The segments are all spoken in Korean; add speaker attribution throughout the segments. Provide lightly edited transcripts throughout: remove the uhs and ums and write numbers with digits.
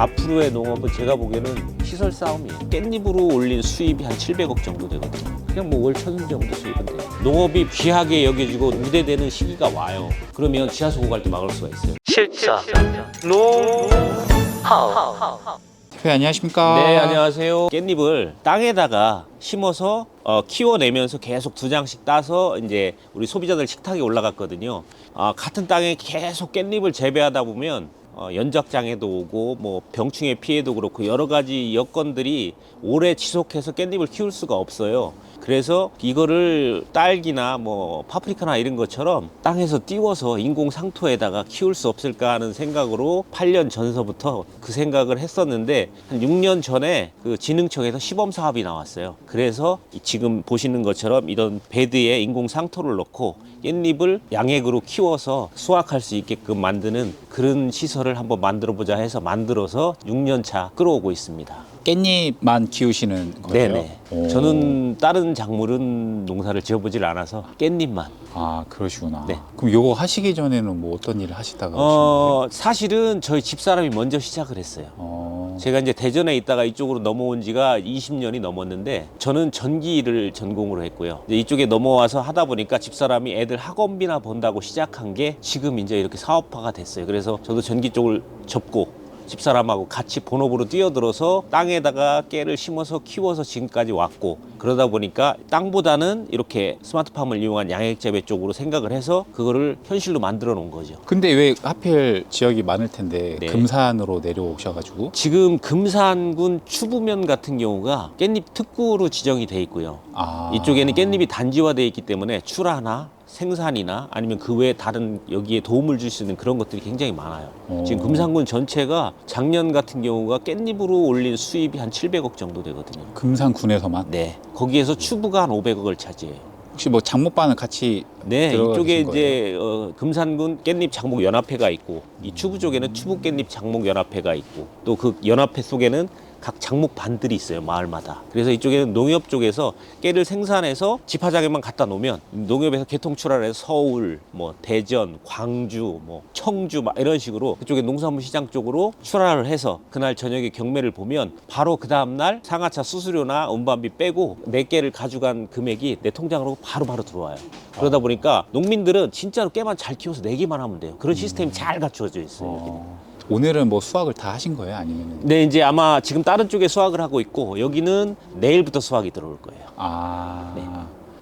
Speaker 1: 앞으로의 농업은 제가 보기에는 시설 싸움이에요. 깻잎으로 올린 수입이 한 700억 정도 되거든요. 그냥 뭐 월 1000 정도 수입은 돼요. 농업이 귀하게 여겨지고 우대되는 시기가 와요. 그러면 지하수 고갈 때 막을 수가 있어요.
Speaker 2: 실전 노하우.
Speaker 3: 대표 안녕하십니까?
Speaker 1: 네, 안녕하세요. 깻잎을 땅에다가 심어서 키워내면서 계속 2장씩 따서 이제 우리 소비자들 식탁에 올라갔거든요. 같은 땅에 계속 깻잎을 재배하다 보면 연작장애도 오고 뭐 병충해 피해도 그렇고 여러 가지 여건들이 오래 지속해서 깻잎을 키울 수가 없어요. 그래서 이거를 딸기나 뭐 파프리카나 이런 것처럼 땅에서 띄워서 인공 상토에다가 키울 수 없을까 하는 생각으로 8년 전서부터 그 생각을 했었는데 한 6년 전에 그 진흥청에서 시범 사업이 나왔어요. 그래서 지금 보시는 것처럼 이런 베드에 인공 상토를 넣고 깻잎을 양액으로 키워서 수확할 수 있게끔 만드는 그런 시설을 한번 만들어 보자 해서 만들어서 6년 차 끌어오고 있습니다.
Speaker 3: 깻잎만 키우시는 거예요?
Speaker 1: 네네.
Speaker 3: 오.
Speaker 1: 저는 다른 작물은 농사를 지어보질 않아서 깻잎만.
Speaker 3: 아, 그러시구나.
Speaker 1: 네.
Speaker 3: 그럼 요거 하시기 전에는 뭐 어떤 일을 하시다가 오신 거예요?
Speaker 1: 사실은 저희 집사람이 먼저 시작을 했어요. 제가 이제 대전에 있다가 이쪽으로 넘어온 지가 20년이 넘었는데 저는 전기를 전공으로 했고요. 이제 이쪽에 넘어와서 하다 보니까 집사람이 애들 학원비나 번다고 시작한 게 지금 이제 이렇게 사업화가 됐어요. 그래서 저도 전기 쪽을 접고 집사람하고 같이 본업으로 뛰어들어서 땅에다가 깨를 심어서 키워서 지금까지 왔고, 그러다 보니까 땅보다는 이렇게 스마트팜을 이용한 양액재배 쪽으로 생각을 해서 그거를 현실로 만들어 놓은 거죠.
Speaker 3: 근데 왜 하필 지역이 많을 텐데
Speaker 1: 네.
Speaker 3: 금산으로 내려오셔가지고?
Speaker 1: 지금 금산군 추부면 같은 경우가 깻잎 특구로 지정이 돼 있고요. 이쪽에는 깻잎이 단지화되어 있기 때문에 출하나 생산이나 아니면 그 외에 다른 여기에 도움을 줄 수 있는 그런 것들이 굉장히 많아요. 지금 금산군 전체가 작년 같은 경우가 깻잎으로 올린 수입이 한 700억 정도 되거든요.
Speaker 3: 금산군에서만?
Speaker 1: 네. 거기에서 추부가 한 500억을 차지해요.
Speaker 3: 혹시 뭐 장목반을 같이
Speaker 1: 네,
Speaker 3: 들어가
Speaker 1: 이쪽에
Speaker 3: 계신
Speaker 1: 이제 금산군 깻잎 장목 연합회가 있고 이 추부 쪽에는 추부 깻잎 장목 연합회가 있고 또 그 연합회 속에는 각 장목 반들이 있어요, 마을마다. 그래서 이쪽에는 농협 쪽에서 깨를 생산해서 집화장에만 갖다 놓으면 농협에서 개통 출하를 해서 서울, 뭐 대전, 광주, 뭐 청주 막 이런 식으로 그쪽에 농산물 시장 쪽으로 출하를 해서 그날 저녁에 경매를 보면 바로 그 다음날 상하차 수수료나 운반비 빼고 내 깨를 가져간 금액이 내 통장으로 바로바로 들어와요. 그러다 보니까 농민들은 진짜로 깨만 잘 키워서 내기만 하면 돼요. 그런 시스템이 잘 갖춰져 있어요.
Speaker 3: 오늘은 뭐 수확을 다 하신 거예요? 아니면?
Speaker 1: 네, 이제 아마 지금 다른 쪽에 수확을 하고 있고 여기는 내일부터 수확이 들어올 거예요.
Speaker 3: 네.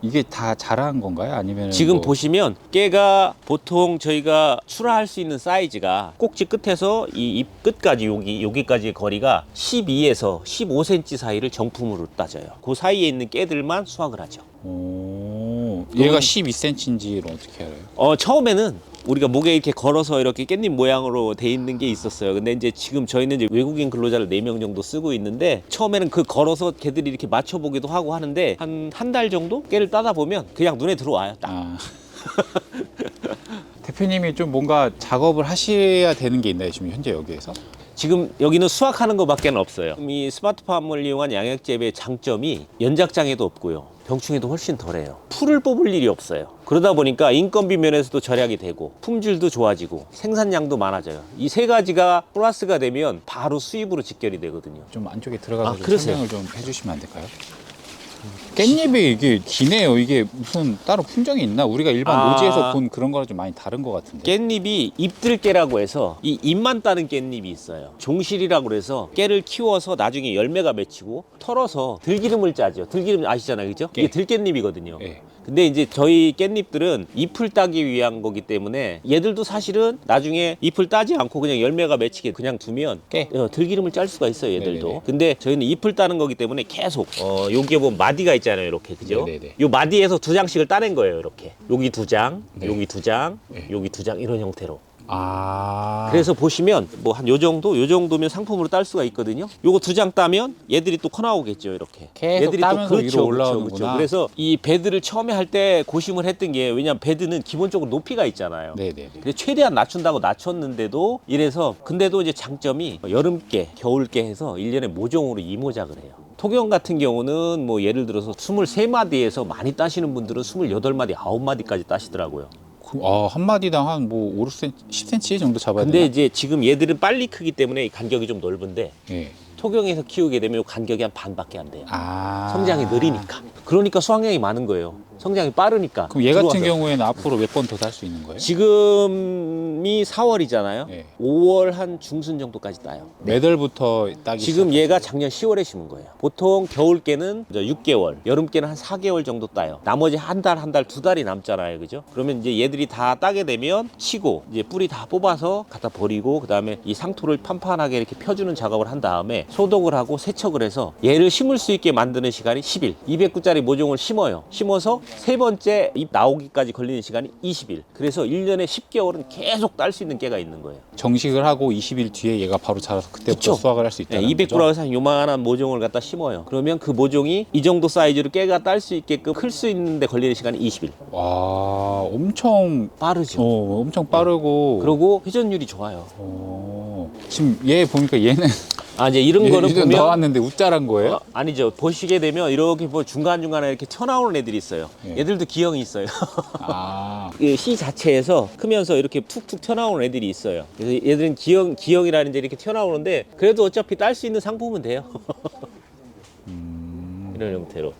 Speaker 3: 이게 다 자란 건가요? 아니면
Speaker 1: 지금
Speaker 3: 뭐...
Speaker 1: 보시면 깨가 보통 저희가 출하할 수 있는 사이즈가 꼭지 끝에서 이 잎 끝까지 여기까지의 거리가 12에서 15cm 사이를 정품으로 따져요. 그 사이에 있는 깨들만 수확을 하죠.
Speaker 3: 얘가 12cm인지를 어떻게 알아요?
Speaker 1: 처음에는 우리가 목에 이렇게 걸어서 이렇게 깻잎 모양으로 돼 있는 게 있었어요. 근데 이제 지금 저희는 이제 외국인 근로자를 4명 정도 쓰고 있는데 처음에는 그 걸어서 걔들이 이렇게 맞춰보기도 하고 하는데 한 달 정도 깨를 따다 보면 그냥 눈에 들어와요. 딱.
Speaker 3: 대표님이 좀 뭔가 작업을 하셔야 되는 게 있나요? 지금 현재 여기에서?
Speaker 1: 지금 여기는 수확하는 것밖에 없어요. 이 스마트팜을 이용한 양액재배의 장점이 연작장애도 없고요. 병충해도 훨씬 덜해요. 풀을 뽑을 일이 없어요. 그러다 보니까 인건비 면에서도 절약이 되고 품질도 좋아지고 생산량도 많아져요. 이 세 가지가 플러스가 되면 바로 수입으로 직결이 되거든요.
Speaker 3: 좀 안쪽에 들어가서 좀
Speaker 1: 그러세요.
Speaker 3: 설명을 좀 해주시면 안 될까요? 깻잎이 이게 기네요. 이게 무슨 따로 품종이 있나? 우리가 일반 노지에서 본 그런 거랑 좀 많이 다른 것 같은데.
Speaker 1: 깻잎이 잎들깨라고 해서 이 잎만 따는 깻잎이 있어요. 종실이라고 해서 깨를 키워서 나중에 열매가 맺히고 털어서 들기름을 짜죠. 들기름 아시잖아요, 그죠? 이게 들깻잎이거든요.
Speaker 3: 네.
Speaker 1: 근데 이제 저희 깻잎들은 잎을 따기 위한 거기 때문에 얘들도 사실은 나중에 잎을 따지 않고 그냥 열매가 맺히게 그냥 두면 들기름을 짤 수가 있어요, 얘들도.
Speaker 3: 네네네.
Speaker 1: 근데 저희는 잎을 따는 거기 때문에 계속 여기에 보면 마디가 있잖아요, 이렇게, 그죠?
Speaker 3: 네네네.
Speaker 1: 요 마디에서 2장씩을 따낸 거예요, 이렇게. 여기 2장,
Speaker 3: 네.
Speaker 1: 여기 2장,
Speaker 3: 네.
Speaker 1: 여기 2장 이런 형태로.
Speaker 3: 아.
Speaker 1: 그래서 보시면 뭐 한 요 정도면 상품으로 딸 수가 있거든요. 요거 2장 따면 얘들이 또 커 나오겠죠, 이렇게.
Speaker 3: 계속
Speaker 1: 얘들이
Speaker 3: 따면서
Speaker 1: 또
Speaker 3: 위로 올라오는구나.
Speaker 1: 그래서 이 베드를 처음에 할 때 고심을 했던 게 왜냐면 베드는 기본적으로 높이가 있잖아요.
Speaker 3: 네네네.
Speaker 1: 근데 최대한 낮춘다고 낮췄는데도 이래서 근데도 이제 장점이 여름깨, 겨울깨 해서 1년에 모종으로 2모작을 해요. 토경 같은 경우는 뭐 예를 들어서 23마디에서 많이 따시는 분들은 28마디, 9마디까지 따시더라고요.
Speaker 3: 한 마디당 한 뭐 5, 6cm, 10cm 정도 잡아야
Speaker 1: 근데
Speaker 3: 되나?
Speaker 1: 이제 지금 얘들은 빨리 크기 때문에 이 간격이 좀 넓은데
Speaker 3: 예.
Speaker 1: 토경에서 키우게 되면 요 간격이 한 반밖에 안 돼요.
Speaker 3: 아.
Speaker 1: 성장이 느리니까. 그러니까 수확량이 많은 거예요. 성장이 빠르니까.
Speaker 3: 그럼 얘 같은
Speaker 1: 들어와서.
Speaker 3: 경우에는 앞으로 몇 번 더 살 수 있는 거예요?
Speaker 1: 지금이 4월이잖아요.
Speaker 3: 네.
Speaker 1: 5월 한 중순 정도까지 따요.
Speaker 3: 몇 월부터 따기
Speaker 1: 지금
Speaker 3: 시작하세요?
Speaker 1: 얘가 작년 10월에 심은 거예요. 보통 겨울깨는 6개월, 여름깨는 한 4개월 정도 따요. 나머지 한 달, 한 달, 두 달이 남잖아요. 그죠? 그러면 이제 얘들이 다 따게 되면 치고, 이제 뿌리 다 뽑아서 갖다 버리고, 그 다음에 이 상토를 판판하게 이렇게 펴주는 작업을 한 다음에 소독을 하고 세척을 해서 얘를 심을 수 있게 만드는 시간이 10일. 200구짜리 모종을 심어요. 심어서 세 번째 잎 나오기까지 걸리는 시간이 20일. 그래서 1년에 10개월은 계속 딸 수 있는 깨가 있는 거예요.
Speaker 3: 정식을 하고 20일 뒤에 얘가 바로 자라서 그때부터
Speaker 1: 그쵸?
Speaker 3: 수확을 할 수 있다는
Speaker 1: 네,
Speaker 3: 거죠?
Speaker 1: 200g에서 한 요만한 모종을 갖다 심어요. 그러면 그 모종이 이 정도 사이즈로 깨가 딸 수 있게끔 클 수 있는데 걸리는 시간이 20일.
Speaker 3: 와, 엄청
Speaker 1: 빠르죠.
Speaker 3: 엄청 빠르고.
Speaker 1: 그리고 회전율이 좋아요.
Speaker 3: 지금 얘 보니까 얘는
Speaker 1: 이제 이런 거는
Speaker 3: 얘는
Speaker 1: 보면
Speaker 3: 나왔는데 웃자란 거예요?
Speaker 1: 아니죠. 보시게 되면 이렇게 뭐 중간중간에 이렇게 튀어나오는 애들이 있어요.
Speaker 3: 예.
Speaker 1: 얘들도 기형이 있어요.
Speaker 3: 아,
Speaker 1: 이 씨 자체에서 크면서 이렇게 툭툭 튀어나오는 애들이 있어요. 그래서 얘들은 기형이라는 데 이렇게 튀어나오는데 그래도 어차피 딸 수 있는 상품은 돼요. 이런 형태로.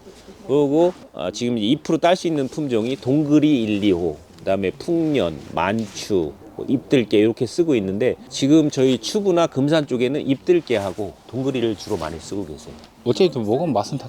Speaker 1: 그리고 지금 2% 딸 수 있는 품종이 동그리 1, 2호, 그다음에 풍년, 만추, 잎들깨 이렇게 쓰고 있는데 지금 저희 추구나 금산 쪽에는 잎들깨하고 동그리를 주로 많이 쓰고 계세요.
Speaker 3: 어쨌든 먹으면 맛은 다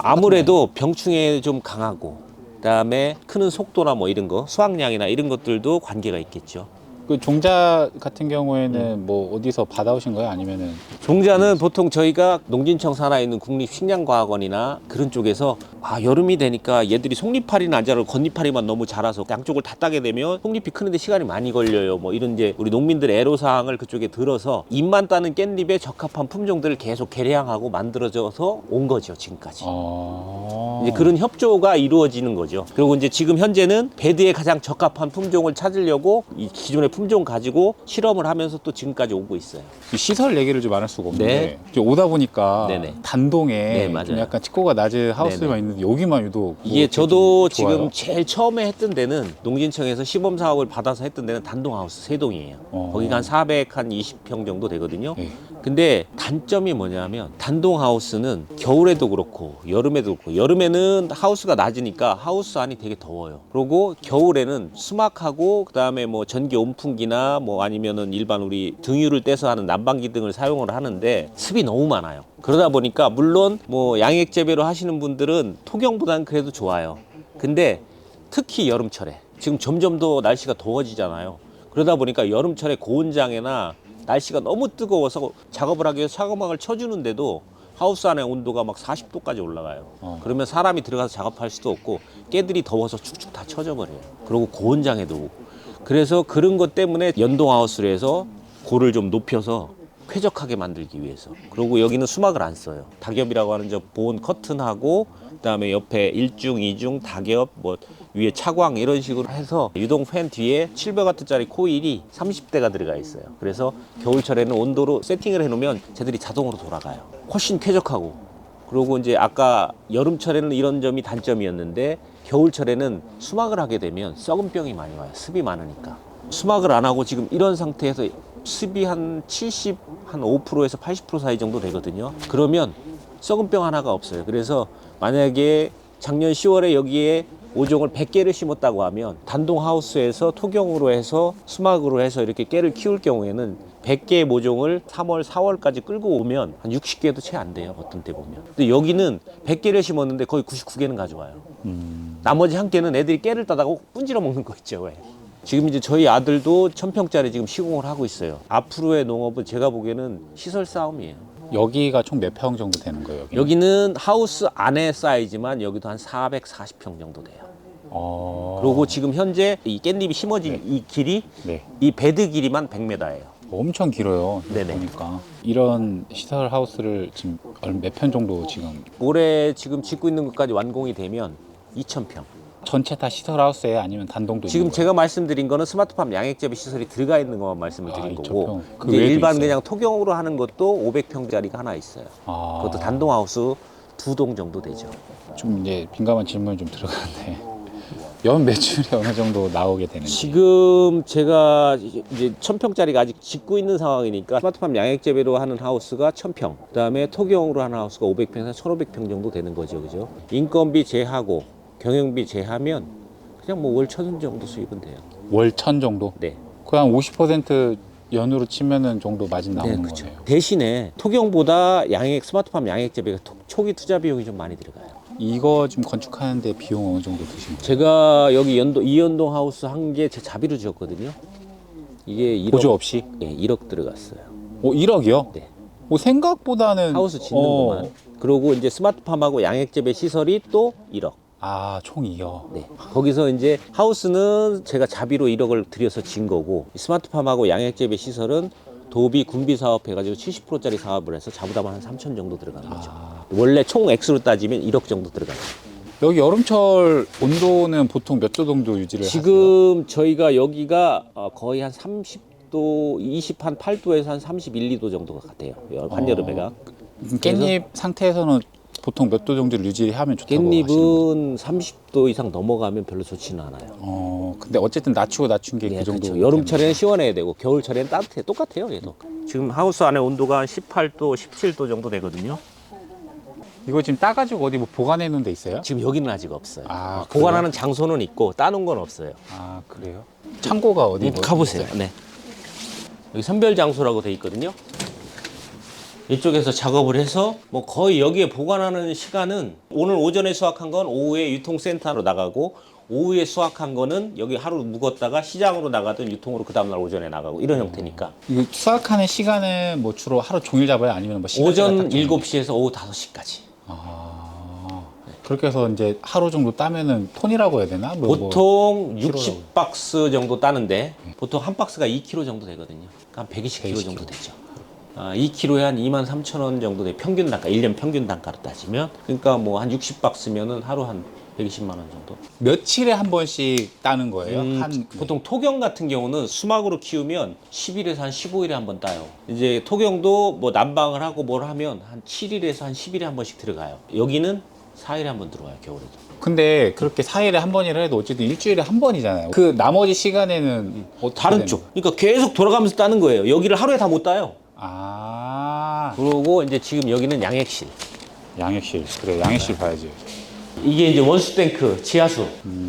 Speaker 1: 아무래도 병충해 좀 강하고 그다음에 크는 속도나 뭐 이런 거 수확량이나 이런 것들도 관계가 있겠죠.
Speaker 3: 그 종자 같은 경우에는 뭐 어디서 받아오신 거예요? 아니면은
Speaker 1: 종자는 보통 저희가 농진청 산하에 있는 국립식량과학원이나 그런 쪽에서 여름이 되니까 얘들이 속잎파리는 안 자라고 겉잎파리만 너무 자라서 양쪽을 다 따게 되면 속잎이 크는데 시간이 많이 걸려요. 뭐 이런 이제 우리 농민들 애로사항을 그쪽에 들어서 잎만 따는 깻잎에 적합한 품종들을 계속 개량하고 만들어져서 온 거죠 지금까지. 이제 그런 협조가 이루어지는 거죠. 그리고 이제 지금 현재는 배드에 가장 적합한 품종을 찾으려고 이 기존의 품종 가지고 실험을 하면서 또 지금까지 오고 있어요.
Speaker 3: 이 시설 얘기를 좀 안 할 수가 없는데
Speaker 1: 네.
Speaker 3: 이제 오다 보니까
Speaker 1: 네네.
Speaker 3: 단동에
Speaker 1: 네, 맞아요.
Speaker 3: 좀 약간 치고가 낮은 하우스만
Speaker 1: 네네.
Speaker 3: 있는데 여기만 유독
Speaker 1: 이게
Speaker 3: 좀
Speaker 1: 저도
Speaker 3: 좋아요.
Speaker 1: 지금 제일 처음에 했던 데는 농진청에서 시범 사업을 받아서 했던 데는 단동하우스 3동이에요. 거기가 한 420평 정도 되거든요.
Speaker 3: 네.
Speaker 1: 근데 단점이 뭐냐면 단동하우스는 겨울에도 그렇고 여름에도 그렇고 여름에는 하우스가 낮으니까 하우스 안이 되게 더워요. 그리고 겨울에는 수막하고 그다음에 뭐 전기 온풍기나 뭐 아니면은 일반 우리 등유를 떼서 하는 난방기 등을 사용을 하는데 습이 너무 많아요. 그러다 보니까 물론 뭐 양액 재배로 하시는 분들은 토경보다는 그래도 좋아요. 근데 특히 여름철에 지금 점점 더 날씨가 더워지잖아요. 그러다 보니까 여름철에 고온장에나 날씨가 너무 뜨거워서 작업을 하기 위해서 차가망을 쳐주는데도 하우스 안에 온도가 막 40도까지 올라가요. 그러면 사람이 들어가서 작업할 수도 없고 깨들이 더워서 축축 다 쳐져 버려요. 그리고 고온장에도 오고. 그래서 그런 것 때문에 연동하우스를 해서 골을 좀 높여서 쾌적하게 만들기 위해서. 그리고 여기는 수막을 안 써요. 닭엽이라고 하는 저 보온 커튼하고 그다음에 옆에 1중, 2중, 닭엽, 뭐 위에 차광 이런 식으로 해서 유동 팬 뒤에 700W짜리 코일이 30대가 들어가 있어요. 그래서 겨울철에는 온도로 세팅을 해놓으면 쟤들이 자동으로 돌아가요. 훨씬 쾌적하고. 그리고 이제 아까 여름철에는 이런 점이 단점이었는데 겨울철에는 수막을 하게 되면 썩은 병이 많이 와요. 습이 많으니까. 수막을 안 하고 지금 이런 상태에서 습이 한 70, 한 5%에서 80% 사이 정도 되거든요. 그러면 썩은 병 하나가 없어요. 그래서 만약에 작년 10월에 여기에 5종을 100개를 심었다고 하면 단동 하우스에서 토경으로 해서 수막으로 해서 이렇게 깨를 키울 경우에는 100개의 모종을 3월, 4월까지 끌고 오면 한 60개도 채 안 돼요. 어떤 때 보면. 근데 여기는 100개를 심었는데 거의 99개는 가져와요. 나머지 한 개는 애들이 깨를 따다가 분질러 먹는 거 있죠. 왜? 지금 이제 저희 아들도 1000평짜리 지금 시공을 하고 있어요. 앞으로의 농업은 제가 보기에는 시설 싸움이에요.
Speaker 3: 여기가 총 몇 평 정도 되는 거예요?
Speaker 1: 여기는 하우스 안에 사이즈만 여기도 한 440평 정도 돼요. 그리고 지금 현재 이 깻잎이 심어진 이 길이
Speaker 3: 네.
Speaker 1: 이 베드 길이만 100m예요.
Speaker 3: 엄청 길어요.
Speaker 1: 네네.
Speaker 3: 보니까 이런 시설 하우스를 지금 몇 편 정도 지금
Speaker 1: 올해 지금 짓고 있는 것까지 완공이 되면 2,000평.
Speaker 3: 전체 다 시설 하우스예요? 아니면 단동도
Speaker 1: 지금
Speaker 3: 있는 거예요?
Speaker 1: 제가 말씀드린 거는 스마트팜 양액재배 시설이 들어가 있는 것만 말씀을 드린
Speaker 3: 2,000
Speaker 1: 거고
Speaker 3: 평. 그
Speaker 1: 이제
Speaker 3: 외에도
Speaker 1: 일반
Speaker 3: 있어요?
Speaker 1: 그냥 토경으로 하는 것도 500평짜리가 하나 있어요. 그것도 단동 하우스 2동 정도 되죠.
Speaker 3: 좀 이제 민감한 질문이 좀 들어가는데 연 매출이 어느 정도 나오게 되는지.
Speaker 1: 지금 제가 이제 1000평짜리가 아직 짓고 있는 상황이니까 스마트팜 양액 재배로 하는 하우스가 1000평, 그다음에 토경으로 하는 하우스가 500평에서 1500평 정도 되는 거죠, 그죠? 인건비 제하고 경영비 제하면 그냥 뭐 월 1000 정도 수입은 돼요.
Speaker 3: 월 1000 정도?
Speaker 1: 네.
Speaker 3: 그냥 50% 연으로 치면은 정도 마진 나오는
Speaker 1: 그렇죠.
Speaker 3: 거네요.
Speaker 1: 대신에 토경보다 양액 스마트팜 양액 재배가 초기 투자 비용이 좀 많이 들어가요.
Speaker 3: 이거 좀 건축하는데 비용 어느 정도 드신 거예요?
Speaker 1: 제가 여기 이연동 하우스 한 개 제 자비로 지었거든요. 이게 1억,
Speaker 3: 보조 없이?
Speaker 1: 네, 1억 들어갔어요.
Speaker 3: 1억이요?
Speaker 1: 네.
Speaker 3: 생각보다는
Speaker 1: 하우스 짓는 것만. 그리고 이제 스마트팜하고 양액 재배 시설이 또 1억.
Speaker 3: 총 2억.
Speaker 1: 네. 거기서 이제 하우스는 제가 자비로 1억을 들여서 진 거고, 스마트팜하고 양액 재배 시설은 도비 군비 사업 해가지고 70%짜리 사업을 해서 자부담은 한 3천 정도 들어가는 거죠. 원래 총 액수로 따지면 1억 정도 들어가요.
Speaker 3: 여기 여름철 온도는 보통 몇 도 정도 유지를 하세요?
Speaker 1: 지금 저희가 여기가 거의 한 30도, 28도에서 한 31, 2도 정도 같아요. 한여름에가.
Speaker 3: 깻잎 상태에서는 보통 몇 도 정도를 유지하면 좋다고 하시는 거예요?
Speaker 1: 깻잎은 30도 이상 넘어가면 별로 좋지는 않아요.
Speaker 3: 근데 어쨌든 낮춘 게 그
Speaker 1: 예,
Speaker 3: 정도.
Speaker 1: 그렇죠. 여름철에는 시원해야 되고 겨울철에는 따뜻해. 똑같아요, 얘도. 지금 하우스 안에 온도가 한 18도, 17도 정도 되거든요.
Speaker 3: 이거 지금 따가지고 어디 뭐 보관해 놓은 데 있어요?
Speaker 1: 지금 여기는 아직 없어요.
Speaker 3: 아,
Speaker 1: 보관하는 장소는 있고 따놓은 건 없어요.
Speaker 3: 그래요? 창고가 어디
Speaker 1: 가보세요.
Speaker 3: 있어요?
Speaker 1: 네. 여기 선별 장소라고 돼 있거든요. 이쪽에서 작업을 해서 뭐 거의 여기에 보관하는 시간은 오늘 오전에 수확한 건 오후에 유통센터로 나가고, 오후에 수확한 거는 여기 하루 묵었다가 시장으로 나가든 유통으로 그 다음날 오전에 나가고 이런 형태니까.
Speaker 3: 이거 수확하는 시간은 뭐 주로 하루 종일 잡아요? 아니면 뭐 시간
Speaker 1: 오전 7시에서 오후 5시까지.
Speaker 3: 그렇게 해서 이제 하루 정도 따면은 톤이라고 해야 되나?
Speaker 1: 보통
Speaker 3: 키로라고.
Speaker 1: 60박스 정도 따는데 보통 한 박스가 2kg 정도 되거든요. 그러니까 한 120kg
Speaker 3: 120kg.
Speaker 1: 정도 되죠. 2kg에 한 23,000원 정도 돼. 평균 단가, 1년 평균 단가로 따지면. 그러니까 뭐 한 60박스면은 하루 한 120만 원 정도.
Speaker 3: 며칠에 한 번씩 따는 거예요?
Speaker 1: 보통 토경 같은 경우는 수막으로 키우면 10일에서 한 15일에 한 번 따요. 이제 토경도 뭐 난방을 하고 뭘 하면 한 7일에서 한 10일에 한 번씩 들어가요. 여기는 4일에 한 번 들어와요, 겨울에도.
Speaker 3: 근데 그렇게 4일에 한 번이라 해도 어쨌든 일주일에 한 번이잖아요. 그 나머지 시간에는 어떻게
Speaker 1: 다른
Speaker 3: 되는
Speaker 1: 쪽. 그러니까 계속 돌아가면서 따는 거예요. 여기를 하루에 다 못 따요. 그리고 이제 지금 여기는 양액실.
Speaker 3: 양액실. 그래, 양액실 봐야지.
Speaker 1: 이게 이제 원수 탱크 지하수.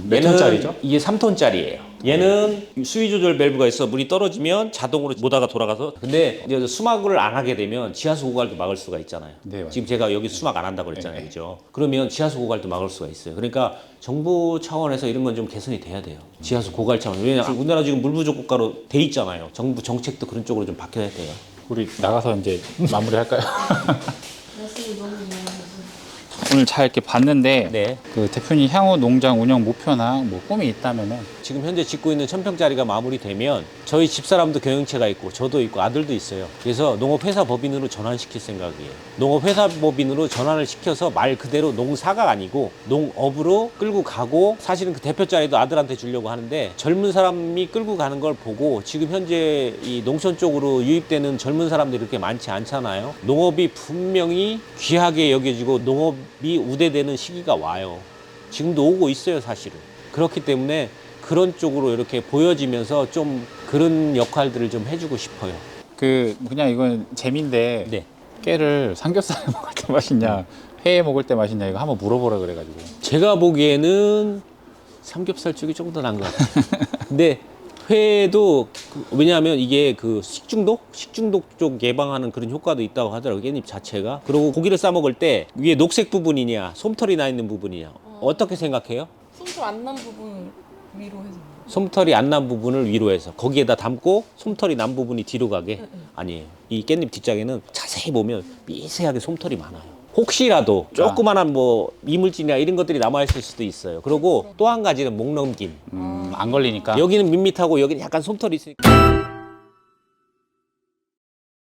Speaker 3: 몇 톤짜리죠?
Speaker 1: 이게 3톤짜리예요. 얘는 수위 조절 밸브가 있어 물이 떨어지면 자동으로 모다가 돌아가서. 근데 이제 수막을 안 하게 되면 지하수 고갈도 막을 수가 있잖아요.
Speaker 3: 네, 맞아요.
Speaker 1: 지금 제가 여기 수막 안 한다고 그랬잖아요,
Speaker 3: 네.
Speaker 1: 그죠? 그러면 지하수 고갈도 막을 수가 있어요. 그러니까 정부 차원에서 이런 건 좀 개선이 돼야 돼요. 지하수 고갈 차원. 왜냐면 우리나라 지금 물 부족 국가로 돼 있잖아요. 정부 정책도 그런 쪽으로 좀 바뀌어야 돼요.
Speaker 3: 우리 나가서 이제 마무리할까요? 오늘 잘 이렇게 봤는데
Speaker 1: 네.
Speaker 3: 그 대표님 향후 농장 운영 목표나 뭐 꿈이 있다면은
Speaker 1: 지금 현재 짓고 있는 1000평짜리가 마무리되면 저희 집사람도 경영체가 있고 저도 있고 아들도 있어요. 그래서 농업회사 법인으로 전환시킬 생각이에요. 농업회사 법인으로 전환을 시켜서 말 그대로 농사가 아니고 농업으로 끌고 가고, 사실은 그 대표 자리도 아들한테 주려고 하는데 젊은 사람이 끌고 가는 걸 보고, 지금 현재 이 농촌 쪽으로 유입되는 젊은 사람들이 그렇게 많지 않잖아요. 농업이 분명히 귀하게 여겨지고 농업이 우대되는 시기가 와요. 지금도 오고 있어요, 사실은. 그렇기 때문에 그런 쪽으로 이렇게 보여지면서 좀 그런 역할들을 좀 해주고 싶어요.
Speaker 3: 그냥 이건 재미인데
Speaker 1: 네.
Speaker 3: 깨를 삼겹살에 먹을 때 맛있냐 회에 먹을 때 맛있냐 이거 한번 물어보라 그래가지고.
Speaker 1: 제가 보기에는 삼겹살 쪽이 조금 더 나은 것 같아요. 근데 회도 왜냐하면 이게 그 식중독 쪽 예방하는 그런 효과도 있다고 하더라고요, 깻잎 자체가. 그리고 고기를 싸 먹을 때 위에 녹색 부분이냐 솜털이 나 있는 부분이냐 어떻게 생각해요?
Speaker 2: 솜털 안 난 부분 위로 해서.
Speaker 1: 솜털이 안 난 부분을 위로 해서 거기에다 담고 솜털이 난 부분이 뒤로 가게? 아니에요. 이 깻잎 뒷장에는 자세히 보면 미세하게 솜털이 많아요. 혹시라도 조그만한 뭐 이물질이나 이런 것들이 남아있을 수도 있어요. 그리고 또 한 가지는 목 넘김.
Speaker 3: 안 걸리니까.
Speaker 1: 여기는 밋밋하고 여기는 약간 솜털이 있으니까